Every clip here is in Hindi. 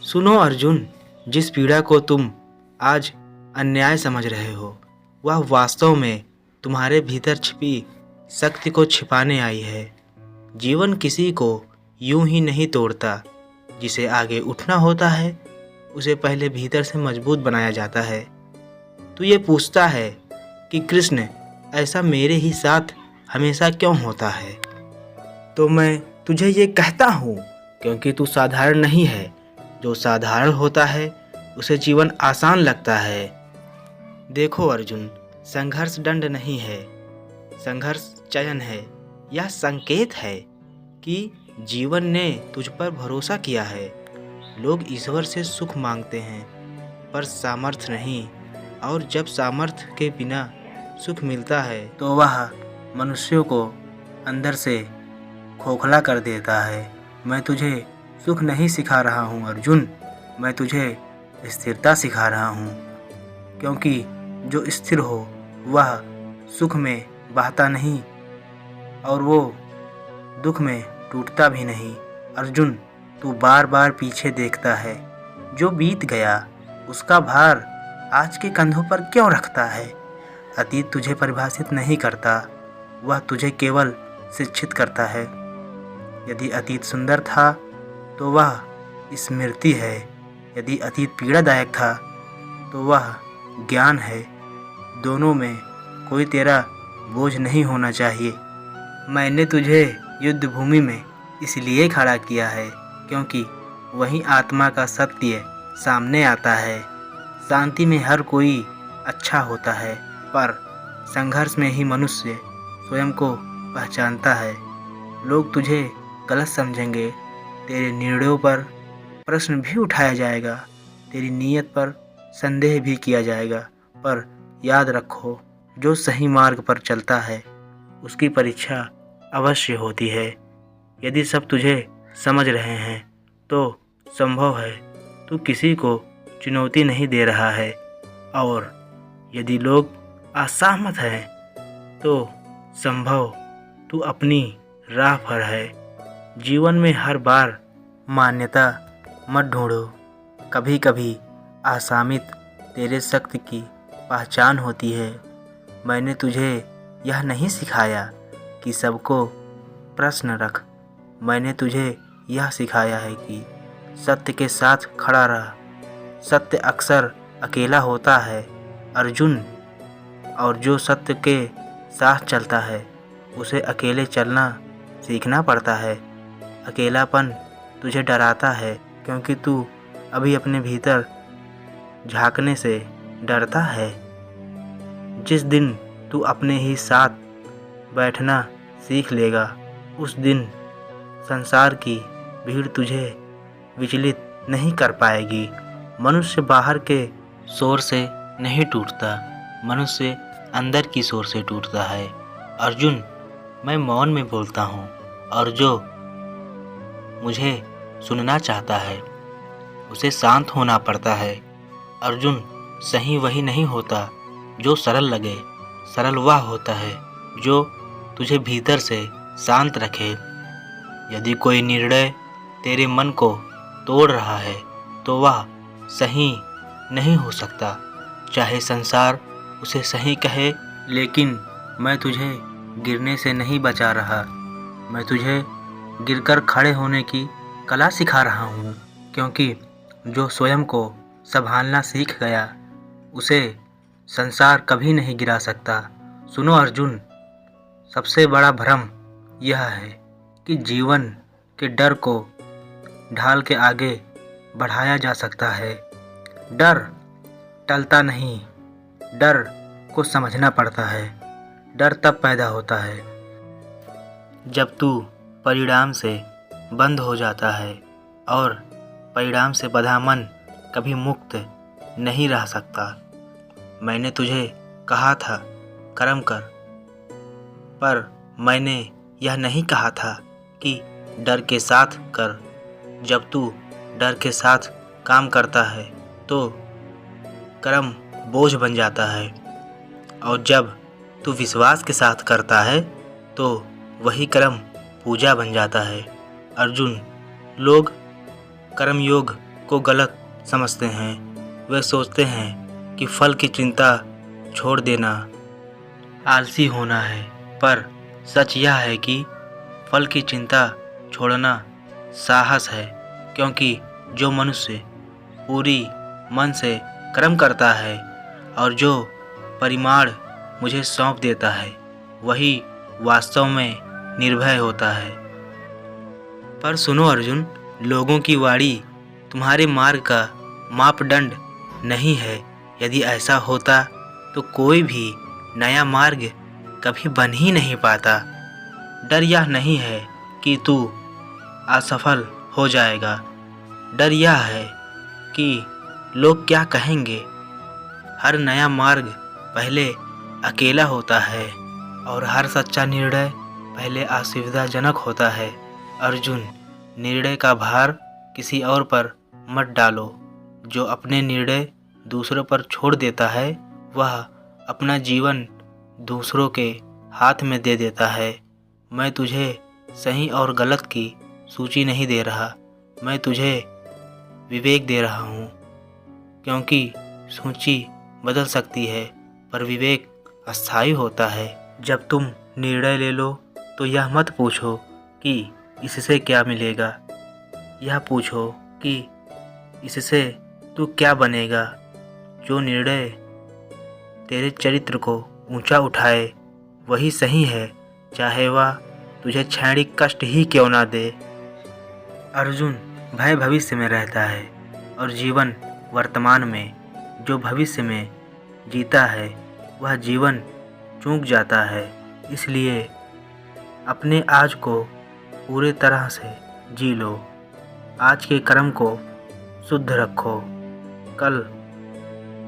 सुनो अर्जुन, जिस पीड़ा को तुम आज अन्याय समझ रहे हो, वह वास्तव में तुम्हारे भीतर छिपी शक्ति को छिपाने आई है। जीवन किसी को यूं ही नहीं तोड़ता। जिसे आगे उठना होता है, उसे पहले भीतर से मजबूत बनाया जाता है। तू ये पूछता है कि कृष्ण, ऐसा मेरे ही साथ हमेशा क्यों होता है? तो मैं तुझे ये कहता हूँ क्योंकि तू साधारण नहीं है। जो साधारण होता है उसे जीवन आसान लगता है। देखो अर्जुन, संघर्ष दंड नहीं है, संघर्ष चयन है। यह संकेत है कि जीवन ने तुझ पर भरोसा किया है। लोग ईश्वर से सुख मांगते हैं पर सामर्थ्य नहीं, और जब सामर्थ्य के बिना सुख मिलता है तो वह मनुष्यों को अंदर से खोखला कर देता है। मैं तुझे सुख नहीं सिखा रहा हूँ अर्जुन, मैं तुझे स्थिरता सिखा रहा हूँ। क्योंकि जो स्थिर हो वह सुख में बहता नहीं और वो दुख में टूटता भी नहीं। अर्जुन, तू बार बार पीछे देखता है। जो बीत गया उसका भार आज के कंधों पर क्यों रखता है? अतीत तुझे परिभाषित नहीं करता, वह तुझे केवल शिक्षित करता है। यदि अतीत सुंदर था तो वह स्मृति है, यदि अतीत पीड़ादायक था तो वह ज्ञान है। दोनों में कोई तेरा बोझ नहीं होना चाहिए। मैंने तुझे युद्ध भूमि में इसलिए खड़ा किया है क्योंकि वहीं आत्मा का सत्य सामने आता है। शांति में हर कोई अच्छा होता है, पर संघर्ष में ही मनुष्य स्वयं को पहचानता है। लोग तुझे गलत समझेंगे, तेरे निर्णयों पर प्रश्न भी उठाया जाएगा, तेरी नीयत पर संदेह भी किया जाएगा। पर याद रखो, जो सही मार्ग पर चलता है उसकी परीक्षा अवश्य होती है। यदि सब तुझे समझ रहे हैं तो संभव है तू किसी को चुनौती नहीं दे रहा है, और यदि लोग असहमत हैं तो संभव तू अपनी राह पर है। जीवन में हर बार मान्यता मत ढूंढो, कभी कभी असामित तेरे शक्ति की पहचान होती है। मैंने तुझे यह नहीं सिखाया कि सबको प्रश्न रख, मैंने तुझे यह सिखाया है कि सत्य के साथ खड़ा रह। सत्य अक्सर अकेला होता है अर्जुन, और जो सत्य के साथ चलता है उसे अकेले चलना सीखना पड़ता है। अकेलापन तुझे डराता है क्योंकि तू अभी अपने भीतर झांकने से डरता है। जिस दिन तू अपने ही साथ बैठना सीख लेगा, उस दिन संसार की भीड़ तुझे विचलित नहीं कर पाएगी। मनुष्य बाहर के शोर से नहीं टूटता, मनुष्य अंदर की शोर से टूटता है। अर्जुन, मैं मौन में बोलता हूँ, और जो मुझे सुनना चाहता है उसे शांत होना पड़ता है। अर्जुन, सही वही नहीं होता जो सरल लगे, सरल वह होता है जो तुझे भीतर से शांत रखे। यदि कोई निर्णय तेरे मन को तोड़ रहा है तो वह सही नहीं हो सकता, चाहे संसार उसे सही कहे। लेकिन मैं तुझे गिरने से नहीं बचा रहा, मैं तुझे गिरकर खड़े होने की कला सिखा रहा हूँ। क्योंकि जो स्वयं को संभालना सीख गया उसे संसार कभी नहीं गिरा सकता। सुनो अर्जुन, सबसे बड़ा भ्रम यह है कि जीवन के डर को ढाल के आगे बढ़ाया जा सकता है। डर टलता नहीं, डर को समझना पड़ता है। डर तब पैदा होता है जब तू परिणाम से बंद हो जाता है, और परिणाम से बंधा मन कभी मुक्त नहीं रह सकता। मैंने तुझे कहा था कर्म कर, पर मैंने यह नहीं कहा था कि डर के साथ कर। जब तू डर के साथ काम करता है तो कर्म बोझ बन जाता है, और जब तू विश्वास के साथ करता है तो वही कर्म पूजा बन जाता है। अर्जुन, लोग कर्मयोग को गलत समझते हैं। वे सोचते हैं कि फल की चिंता छोड़ देना आलसी होना है, पर सच यह है कि फल की चिंता छोड़ना साहस है, क्योंकि जो मनुष्य पूरी मन से कर्म करता है और जो परिमाण मुझे सौंप देता है, वही वास्तव में निर्भय होता है। पर सुनो अर्जुन, लोगों की वाणी तुम्हारे मार्ग का मापदंड नहीं है। यदि ऐसा होता तो कोई भी नया मार्ग कभी बन ही नहीं पाता। डर यह नहीं है कि तू असफल हो जाएगा, डर यह है कि लोग क्या कहेंगे। हर नया मार्ग पहले अकेला होता है और हर सच्चा निर्णय पहले असुविधाजनक होता है। अर्जुन, निर्णय का भार किसी और पर मत डालो। जो अपने निर्णय दूसरों पर छोड़ देता है, वह अपना जीवन दूसरों के हाथ में दे देता है। मैं तुझे सही और गलत की सूची नहीं दे रहा, मैं तुझे विवेक दे रहा हूँ, क्योंकि सूची बदल सकती है पर विवेक अस्थायी होता है। जब तुम निर्णय ले लो तो यह मत पूछो कि इससे क्या मिलेगा, यह पूछो कि इससे तू क्या बनेगा। जो निर्णय तेरे चरित्र को ऊंचा उठाए वही सही है, चाहे वह तुझे क्षणिक कष्ट ही क्यों ना दे। अर्जुन, भय भविष्य में रहता है और जीवन वर्तमान में। जो भविष्य में जीता है वह जीवन चूक जाता है। इसलिए अपने आज को पूरे तरह से जी लो। आज के कर्म को शुद्ध रखो, कल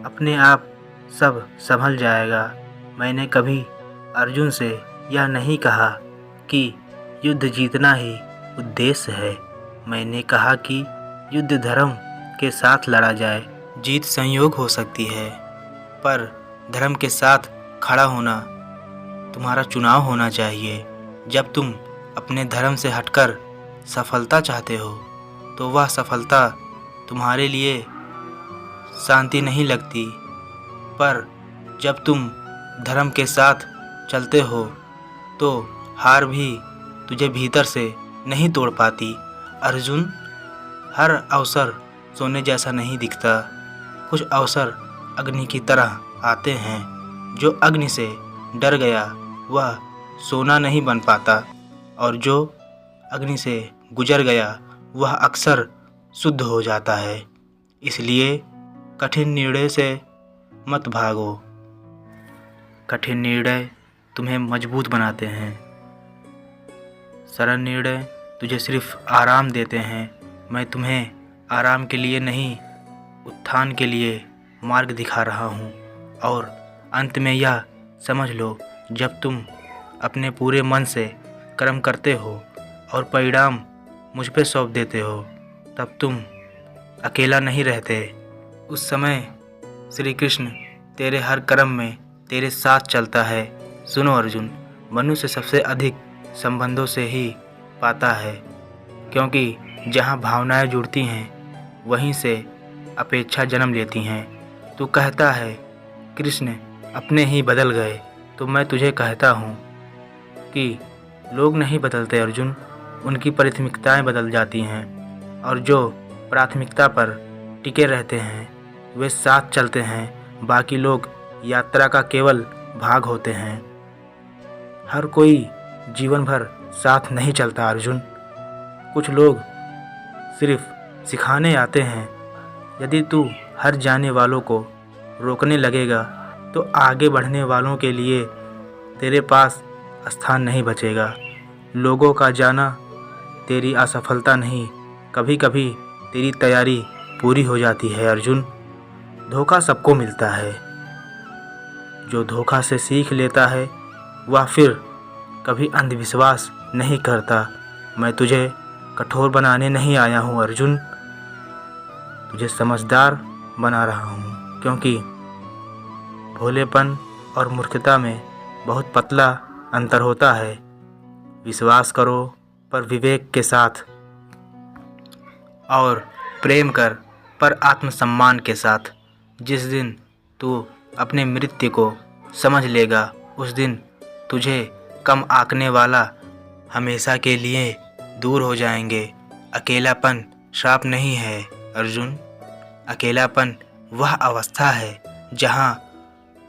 अपने आप सब संभल जाएगा। मैंने कभी अर्जुन से यह नहीं कहा कि युद्ध जीतना ही उद्देश्य है। मैंने कहा कि युद्ध धर्म के साथ लड़ा जाए। जीत संयोग हो सकती है, पर धर्म के साथ खड़ा होना तुम्हारा चुनाव होना चाहिए। जब तुम अपने धर्म से हटकर सफलता चाहते हो तो वह सफलता तुम्हारे लिए शांति नहीं लगती, पर जब तुम धर्म के साथ चलते हो तो हार भी तुझे भीतर से नहीं तोड़ पाती। अर्जुन, हर अवसर सोने जैसा नहीं दिखता। कुछ अवसर अग्नि की तरह आते हैं। जो अग्नि से डर गया वह सोना नहीं बन पाता, और जो अग्नि से गुजर गया वह अक्सर शुद्ध हो जाता है। इसलिए कठिन निर्णय से मत भागो। कठिन निर्णय तुम्हें मजबूत बनाते हैं, सरल निर्णय तुझे सिर्फ आराम देते हैं। मैं तुम्हें आराम के लिए नहीं, उत्थान के लिए मार्ग दिखा रहा हूँ। और अंत में यह समझ लो, जब तुम अपने पूरे मन से कर्म करते हो और परिणाम मुझ पे सौंप देते हो, तब तुम अकेला नहीं रहते। उस समय श्री कृष्ण तेरे हर कर्म में तेरे साथ चलता है। सुनो अर्जुन, मनुष्य सबसे अधिक संबंधों से ही पाता है, क्योंकि जहाँ भावनाएं जुड़ती हैं वहीं से अपेक्षा जन्म लेती हैं। तू कहता है कृष्ण अपने ही बदल गए, तो मैं तुझे कहता हूँ कि लोग नहीं बदलते अर्जुन, उनकी प्राथमिकताएं बदल जाती हैं। और जो प्राथमिकता पर टिके रहते हैं वे साथ चलते हैं, बाकी लोग यात्रा का केवल भाग होते हैं। हर कोई जीवन भर साथ नहीं चलता अर्जुन। कुछ लोग सिर्फ सिखाने आते हैं। यदि तू हर जाने वालों को रोकने लगेगा तो आगे बढ़ने वालों के लिए तेरे पास स्थान नहीं बचेगा। लोगों का जाना तेरी असफलता नहीं, कभी कभी तेरी तैयारी पूरी हो जाती है अर्जुन। धोखा सबको मिलता है। जो धोखा से सीख लेता है वह फिर कभी अंधविश्वास नहीं करता। मैं तुझे कठोर बनाने नहीं आया हूँ अर्जुन, तुझे समझदार बना रहा हूँ, क्योंकि भोलेपन और मूर्खता में बहुत पतला अंतर होता है। विश्वास करो पर विवेक के साथ, और प्रेम कर पर आत्मसम्मान के साथ। जिस दिन तू अपने मृत्यु को समझ लेगा, उस दिन तुझे कम आंकने वाला हमेशा के लिए दूर हो जाएंगे। अकेलापन श्राप नहीं है अर्जुन। अकेलापन वह अवस्था है जहाँ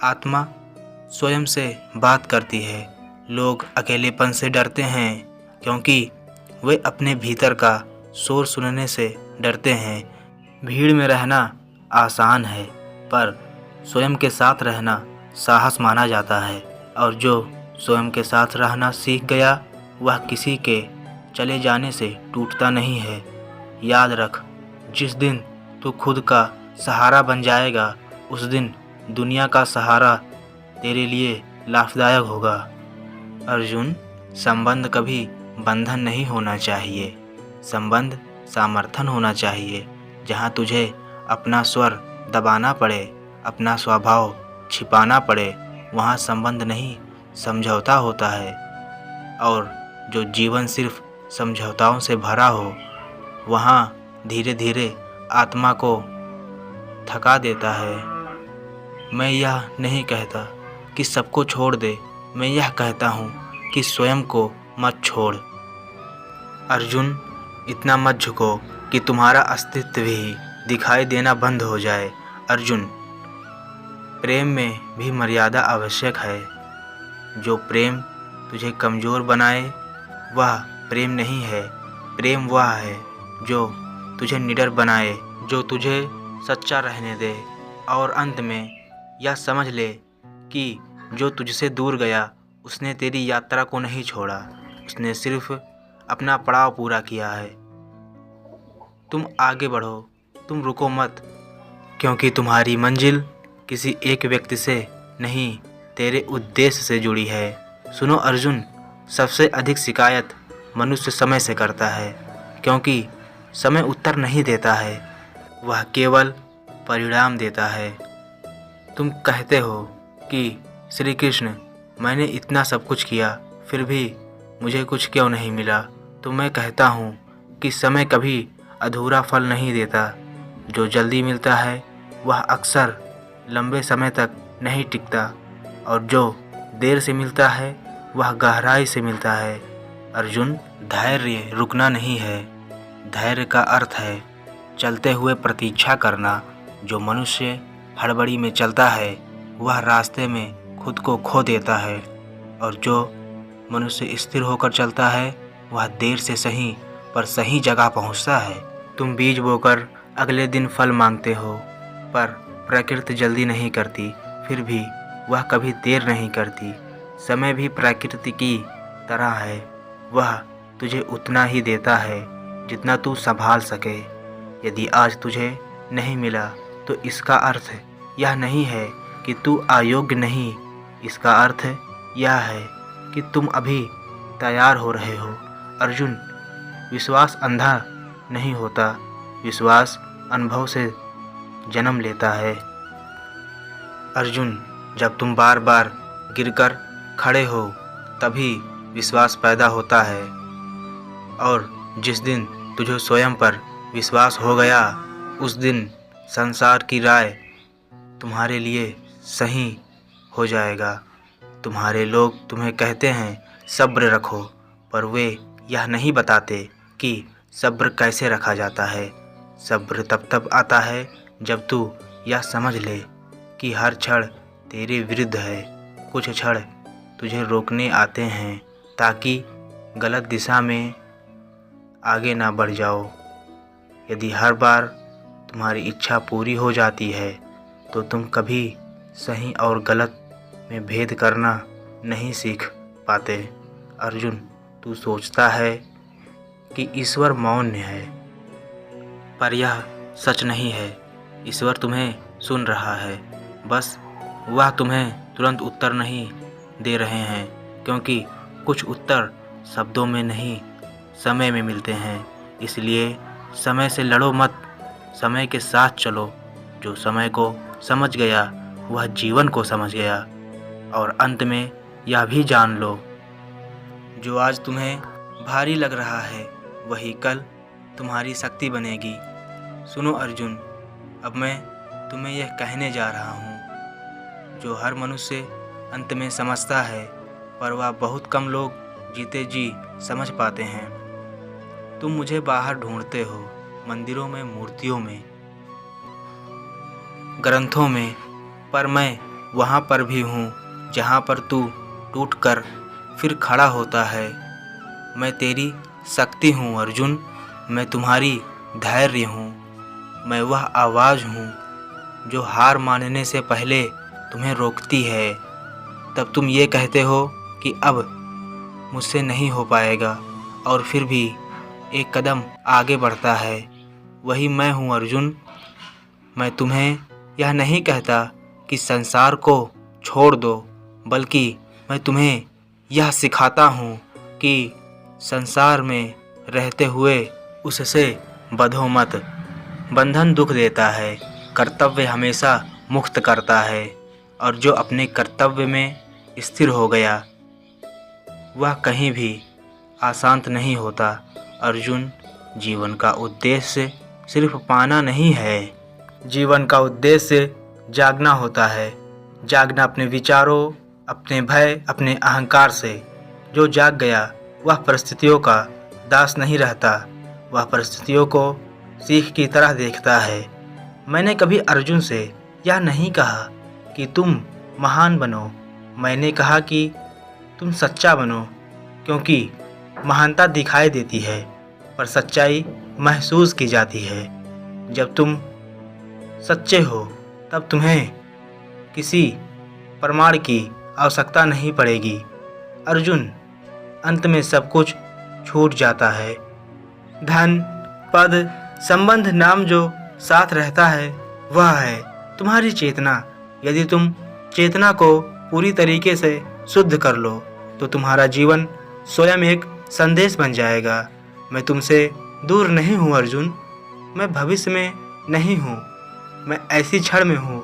आत्मा स्वयं से बात करती है। लोग अकेलेपन से डरते हैं क्योंकि वे अपने भीतर का शोर सुनने से डरते हैं। भीड़ में रहना आसान है, पर स्वयं के साथ रहना साहस माना जाता है। और जो स्वयं के साथ रहना सीख गया, वह किसी के चले जाने से टूटता नहीं है। याद रख, जिस दिन तू खुद का सहारा बन जाएगा, उस दिन दुनिया का सहारा तेरे लिए लाभदायक होगा। अर्जुन, संबंध कभी बंधन नहीं होना चाहिए। संबंध समर्थन होना चाहिए। जहाँ तुझे अपना स्वर दबाना पड़े, अपना स्वभाव छिपाना पड़े, वहाँ संबंध नहीं समझौता होता है। और जो जीवन सिर्फ समझौताओं से भरा हो, वहाँ धीरे धीरे आत्मा को थका देता है। मैं यह नहीं कहता कि सबको छोड़ दे, मैं यह कहता हूँ कि स्वयं को मत छोड़। अर्जुन, इतना मत झुको कि तुम्हारा अस्तित्व भी दिखाई देना बंद हो जाए। अर्जुन, प्रेम में भी मर्यादा आवश्यक है। जो प्रेम तुझे कमज़ोर बनाए, वह प्रेम नहीं है। प्रेम वह है जो तुझे निडर बनाए, जो तुझे सच्चा रहने दे। और अंत में यह समझ ले कि जो तुझसे दूर गया, उसने तेरी यात्रा को नहीं छोड़ा, उसने सिर्फ अपना पड़ाव पूरा किया है। तुम आगे बढ़ो, तुम रुको मत, क्योंकि तुम्हारी मंजिल किसी एक व्यक्ति से नहीं, तेरे उद्देश्य से जुड़ी है। सुनो अर्जुन, सबसे अधिक शिकायत मनुष्य समय से करता है, क्योंकि समय उत्तर नहीं देता है, वह केवल परिणाम देता है। तुम कहते हो कि श्री कृष्ण, मैंने इतना सब कुछ किया, फिर भी मुझे कुछ क्यों नहीं मिला? तो मैं कहता हूँ कि समय कभी अधूरा फल नहीं देता। जो जल्दी मिलता है वह अक्सर लंबे समय तक नहीं टिकता, और जो देर से मिलता है वह गहराई से मिलता है। अर्जुन, धैर्य रुकना नहीं है। धैर्य का अर्थ है चलते हुए प्रतीक्षा करना। जो मनुष्य हड़बड़ी में चलता है, वह रास्ते में खुद को खो देता है, और जो मनुष्य स्थिर होकर चलता है, वह देर से सही पर सही जगह पहुंचता है। तुम बीज बोकर अगले दिन फल मांगते हो, पर प्रकृति जल्दी नहीं करती, फिर भी वह कभी देर नहीं करती। समय भी प्रकृति की तरह है, वह तुझे उतना ही देता है जितना तू संभाल सके। यदि आज तुझे नहीं मिला, तो इसका अर्थ यह नहीं है कि तू अयोग्य नहीं, इसका अर्थ यह है कि तुम अभी तैयार हो रहे हो। अर्जुन, विश्वास अंधा नहीं होता, विश्वास अनुभव से जन्म लेता है। अर्जुन, जब तुम बार बार गिरकर खड़े हो, तभी विश्वास पैदा होता है। और जिस दिन तुझे स्वयं पर विश्वास हो गया, उस दिन संसार की राय तुम्हारे लिए सही हो जाएगा। तुम्हारे लोग तुम्हें कहते हैं सब्र रखो, पर वे यह नहीं बताते कि सब्र कैसे रखा जाता है। सब्र तब तब आता है जब तू यह समझ ले कि हर क्षण तेरे विरुद्ध है। कुछ क्षण तुझे रोकने आते हैं ताकि गलत दिशा में आगे ना बढ़ जाओ। यदि हर बार तुम्हारी इच्छा पूरी हो जाती है, तो तुम कभी सही और गलत में भेद करना नहीं सीख पाते। अर्जुन, तू सोचता है कि ईश्वर मौन है, पर यह सच नहीं है। ईश्वर तुम्हें सुन रहा है, बस वह तुम्हें तुरंत उत्तर नहीं दे रहे हैं, क्योंकि कुछ उत्तर शब्दों में नहीं, समय में मिलते हैं। इसलिए समय से लड़ो मत, समय के साथ चलो। जो समय को समझ गया, वह जीवन को समझ गया। और अंत में यह भी जान लो, जो आज तुम्हें भारी लग रहा है, वही कल तुम्हारी शक्ति बनेगी। सुनो अर्जुन, अब मैं तुम्हें यह कहने जा रहा हूँ जो हर मनुष्य अंत में समझता है, पर वह बहुत कम लोग जीते जी समझ पाते हैं। तुम मुझे बाहर ढूंढते हो, मंदिरों में, मूर्तियों में, ग्रंथों में, पर मैं वहाँ पर भी हूँ जहाँ पर तू टूट कर फिर खड़ा होता है। मैं तेरी शक्ति हूँ अर्जुन, मैं तुम्हारी धैर्य हूँ, मैं वह आवाज़ हूँ जो हार मानने से पहले तुम्हें रोकती है। तब तुम ये कहते हो कि अब मुझसे नहीं हो पाएगा, और फिर भी एक कदम आगे बढ़ता है। वही मैं हूँ अर्जुन। मैं तुम्हें यह नहीं कहता कि संसार को छोड़ दो, बल्कि मैं तुम्हें यह सिखाता हूँ कि संसार में रहते हुए उससे बंधो मत। बंधन दुख देता है, कर्तव्य हमेशा मुक्त करता है, और जो अपने कर्तव्य में स्थिर हो गया वह कहीं भी अशांत नहीं होता। अर्जुन, जीवन का उद्देश्य सिर्फ पाना नहीं है, जीवन का उद्देश्य जागना होता है। जागना अपने विचारों, अपने भय, अपने अहंकार से। जो जाग गया वह परिस्थितियों का दास नहीं रहता, वह परिस्थितियों को सीख की तरह देखता है। मैंने कभी अर्जुन से यह नहीं कहा कि तुम महान बनो, मैंने कहा कि तुम सच्चा बनो, क्योंकि महानता दिखाई देती है पर सच्चाई महसूस की जाती है। जब तुम सच्चे हो तब तुम्हें किसी प्रमाण की आवश्यकता नहीं पड़ेगी। अर्जुन, अंत में सब कुछ छूट जाता है। धन, पद, संबंध, नाम जो साथ रहता है वह है तुम्हारी चेतना। यदि तुम चेतना को पूरी तरीके से शुद्ध कर लो तो तुम्हारा जीवन स्वयं एक संदेश बन जाएगा। मैं तुमसे दूर नहीं हूँ अर्जुन, मैं भविष्य में नहीं हूँ, मैं ऐसी क्षण में हूँ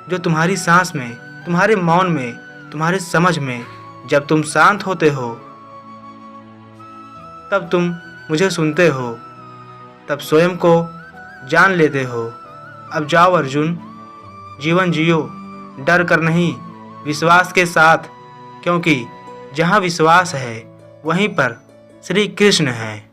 जो तुम्हारी सांस में, तुम्हारे मौन में, तुम्हारे समझ में। जब तुम शांत होते हो तब तुम मुझे सुनते हो, तब स्वयं को जान लेते हो। अब जाओ अर्जुन, जीवन जियो, डर कर नहीं, विश्वास के साथ, क्योंकि जहाँ विश्वास है वहीं पर श्री कृष्ण है।